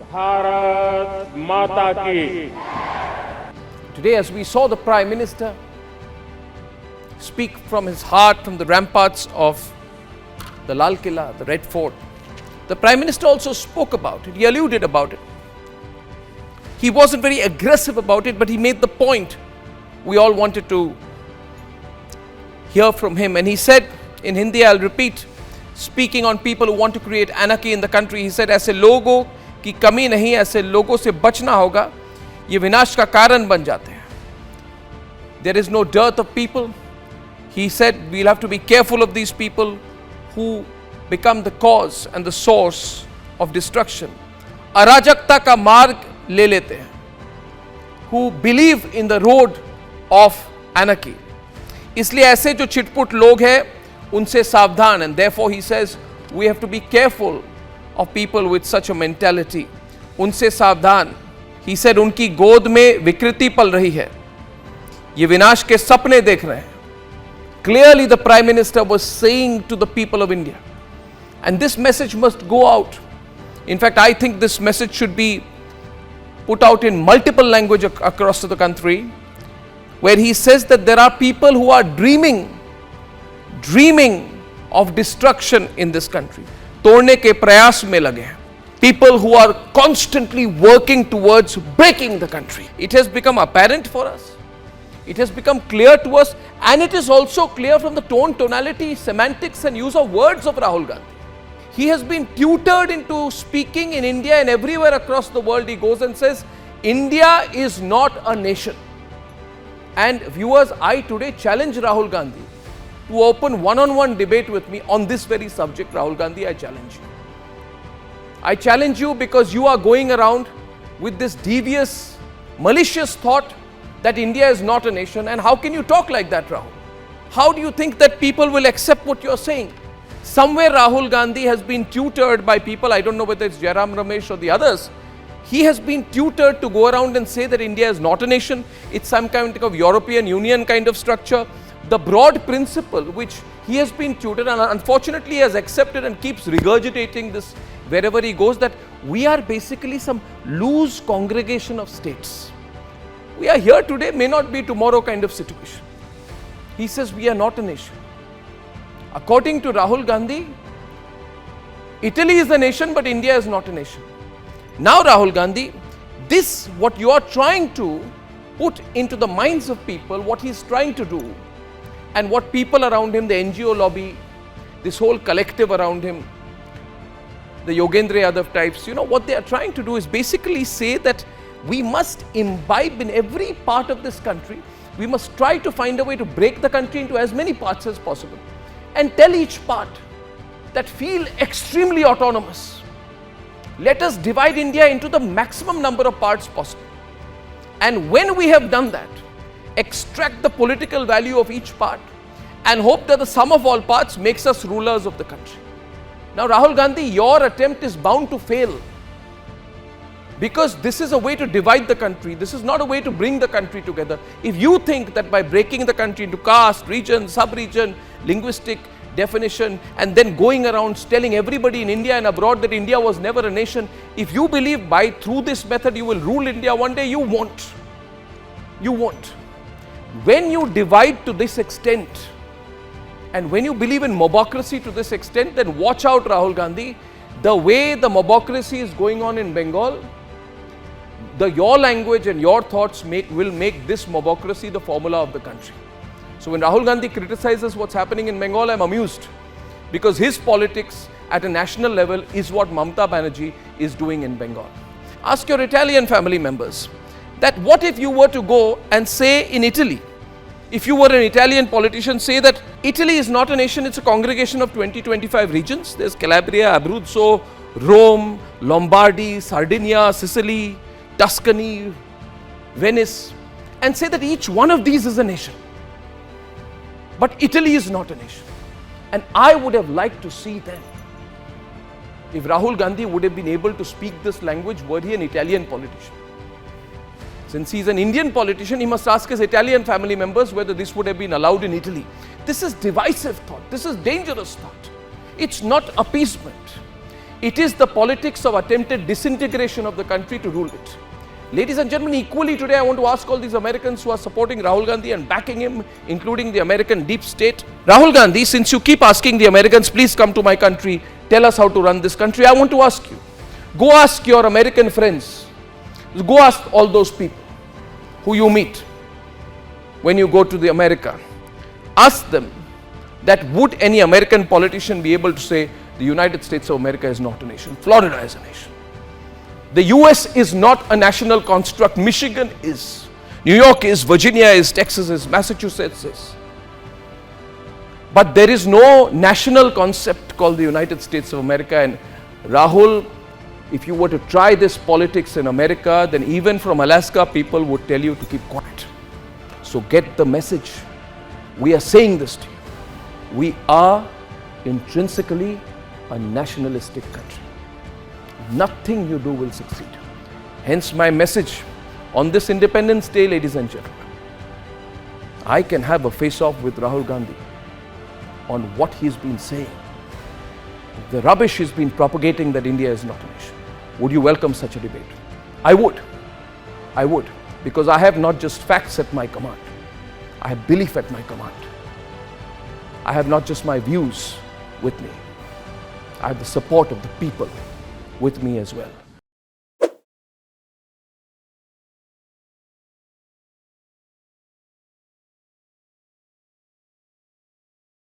भारत माता की. Today, as we saw the Prime Minister speak from his heart from the ramparts of the Lal Killa, the Red Fort, the Prime Minister also spoke about it. He alluded about it. He wasn't very aggressive about it, but he made the point we all wanted to hear from him. And he said in Hindi, I'll repeat, speaking on people who want to create anarchy in the country, he said, ऐसे लोगों की कमी नहीं, ऐसे लोगों से बचना होगा, ये विनाश का कारण बन जाते हैं. There is no dearth of people. He said we'll have to be careful of these people who become the cause and the source of destruction. अराजकता का मार्ग ले लेते हैं, who believe in the road of anarchy. इसलिए ऐसे जो छिटपुट लोग हैं उनसे सावधान. And therefore he says we have to be careful of people with such a mentality. उनसे सावधान. He said उनकी गोद में विकृति पल रही है, ये विनाश के सपने देख रहे हैं. Clearly the Prime Minister was saying to the people of India, and this message must go out. In fact, I think this message should be put out in multiple languages across the country, where he says that there are people who are dreaming of destruction in this country. तोड़ने के प्रयास में लगे हैं. People who are constantly working towards breaking the country. It has become apparent for us. It has become clear to us, and it is also clear from the tone, tonality, semantics and use of words of Rahul Gandhi. He has been tutored into speaking in India and everywhere across the world. He goes and says, India is not a nation. And viewers, I today challenge Rahul Gandhi to open one-on-one debate with me on this very subject. Rahul Gandhi, I challenge you. I challenge you because you are going around with this devious, malicious thought that India is not a nation. And how can you talk like that, Rahul? How do you think that people will accept what you're saying? Somewhere Rahul Gandhi has been tutored by people, I don't know whether it's Jairam Ramesh or the others. He has been tutored to go around and say that India is not a nation. It's some kind of European Union kind of structure. The broad principle which he has been tutored, and unfortunately he has accepted and keeps regurgitating this wherever he goes, that we are basically some loose congregation of states. We are here today, may not be tomorrow kind of situation. He says we are not a nation. According to Rahul Gandhi, Italy is a nation, but India is not a nation. Now Rahul Gandhi, this what you are trying to put into the minds of people, what he is trying to do, and what people around him, the NGO lobby, this whole collective around him, the Yogendra Yadav types, what they are trying to do is basically say that we must imbibe in every part of this country. We must try to find a way to break the country into as many parts as possible, and tell each part that feel extremely autonomous. Let us divide India into the maximum number of parts possible. And when we have done that, extract the political value of each part and hope that the sum of all parts makes us rulers of the country. Now Rahul Gandhi, your attempt is bound to fail, because this is a way to divide the country. This is not a way to bring the country together. If you think that by breaking the country into caste, region, sub-region, linguistic definition, and then going around telling everybody in India and abroad that India was never a nation, if you believe through this method you will rule India one day, you won't. You won't. When you divide to this extent, and when you believe in mobocracy to this extent, then watch out, Rahul Gandhi. The way the mobocracy is going on in Bengal, your language and your thoughts will make this mobocracy the formula of the country. So when Rahul Gandhi criticizes what's happening in Bengal, I'm amused, because his politics at a national level is what Mamata Banerjee is doing in Bengal. Ask your Italian family members that what if you were to go and say in Italy, if you were an Italian politician, say that Italy is not a nation, it's a congregation of 20-25 regions. There's Calabria, Abruzzo, Rome, Lombardy, Sardinia, Sicily, Tuscany, Venice, and say that each one of these is a nation. But Italy is not a nation. And I would have liked to see then, if Rahul Gandhi would have been able to speak this language were he an Italian politician. Since he is an Indian politician, he must ask his Italian family members whether this would have been allowed in Italy. This is divisive thought. This is dangerous thought. It's not appeasement. It is the politics of attempted disintegration of the country to rule it. Ladies and gentlemen, equally today I want to ask all these Americans who are supporting Rahul Gandhi and backing him, including the American deep state. Rahul Gandhi, since you keep asking the Americans, please come to my country, tell us how to run this country, I want to ask you, go ask your American friends, go ask all those people who you meet when you go to the America. Ask them that would any American politician be able to say the United States of America is not a nation, Florida is a nation. The US is not a national construct, Michigan is, New York is, Virginia is, Texas is, Massachusetts is. But there is no national concept called the United States of America. And Rahul, if you were to try this politics in America, then even from Alaska, people would tell you to keep quiet. So get the message. We are saying this to you. We are intrinsically a nationalistic country. Nothing you do will succeed. Hence my message on this Independence Day, ladies and gentlemen. I can have a face-off with Rahul Gandhi on what he's been saying. The rubbish he's been propagating that India is not a nation. Would you welcome such a debate? I would. I would. Because I have not just facts at my command. I have belief at my command. I have not just my views with me. I have the support of the people with me as well.